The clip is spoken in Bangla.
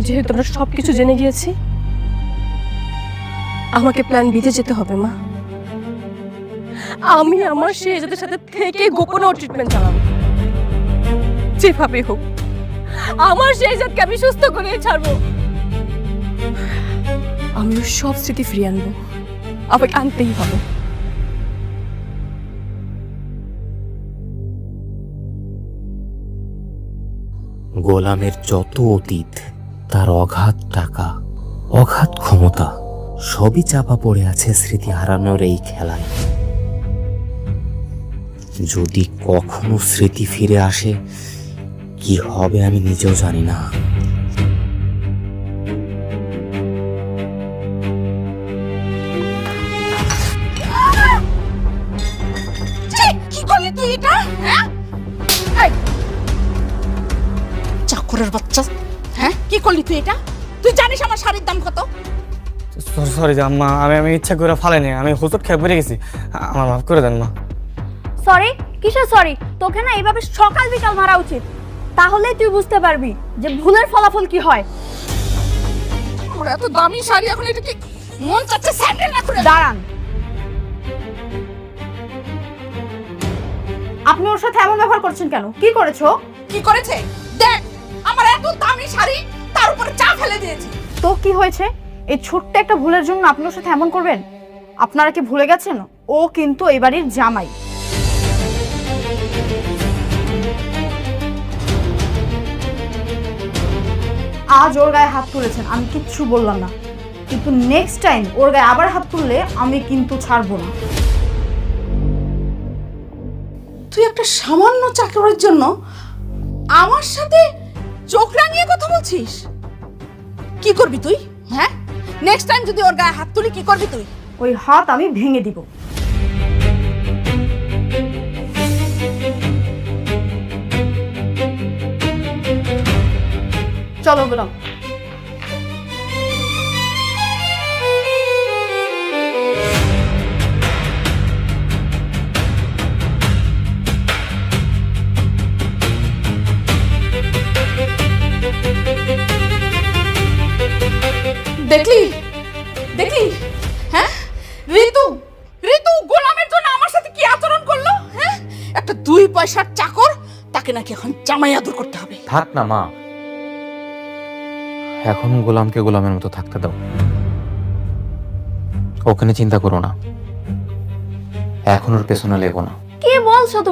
যেহেতু আমরা সবকিছু জেনে গিয়েছি, আমাকে প্ল্যান বিতে যেতে হবে মা। আমি আমার শেহজাদের সাথে থেকে গোপনে ট্রিটমেন্ট চালাবো, যেভাবে হোক আমার শেহজাদকে আমি সুস্থ করে ছাড়বো। আমি ওর সব স্মৃতি ফিরিয়ে আনবো, আমাকে আনতেই হবে। গোলামের যত অতীত, তার অগাধ টাকা, অগাধ ক্ষমতা, সবই চাপা পড়ে আছে স্মৃতি হারানোর এই খেলায়। যদি কখনো স্মৃতি ফিরে আসে, কি হবে আমি নিজেও জানি না। কি করলি তুই এটা? হ্যাঁ, চাকরের বাচ্চা, হ্যাঁ কি করলি তুই এটা? তুই জানিস আমার শাড়ির দাম কত? সরি আম্মা, আমি ইচ্ছা করে ফালাইনি, আমি হুজুর খেয়ে পড়ে গেছি, আমার মাফ করে দেন মা। সরি? কিসের সরি? তোকে না এইভাবে সকাল বিকাল মারা উচিত, তাহলেই তুই বুঝতে পারবি যে ভুলের ফলাফল কি হয়। ওর এত দামি শাড়ি, এখন এটা কি মন চাচ্ছে স্যান্ডেল না করে? দাঁড়ান, আপনি ওর সাথে এমন ব্যবহার করছেন কেন? কি করেছো? কি করেছে দেখ, আমার এত দামি শাড়ি, তার উপরে চা ফেলে দিয়েছে। তো কি হয়েছে? এই ছোট্ট একটা ভুলের জন্য আপনি ওর সাথে এমন করবেন? আপনারা কি ভুলে গেছেন ও কিন্তু এই বাড়ির জামাই? আজ ওর গায়ে হাত তুলেছেন, আমি কিচ্ছু বললাম না, কিন্তু নেক্সট টাইম ওর গায়ে আবার হাত তুললে আমি কিন্তু ছাড়বো না। তুই একটা সামান্য চাকরের জন্য আমার সাথে চোখ রাঙিয়ে কথা বলছিস? কি করবি তুই? হ্যাঁ, নেক্সট টাইম যদি ওর গায়ে হাত তুলি কি করবি তুই? ওই হাত আমি ভেঙে দিব। চলো গোলাম। দেখলি দেখলি, হ্যাঁ ঋতু, ঋতু গোলামের জন্য আমার সাথে কি আচরণ করলো? হ্যাঁ, একটা 2 পয়সার চাকর, তাকে নাকি এখন জামাই আদর করতে হবে। থাক না মা, এখন গোলামকে গোলামের মতো থাকতে দাও। ওখানে চিন্তা করো না, এখন ওর পেছনে লেগো না। কি বলছো তুমি?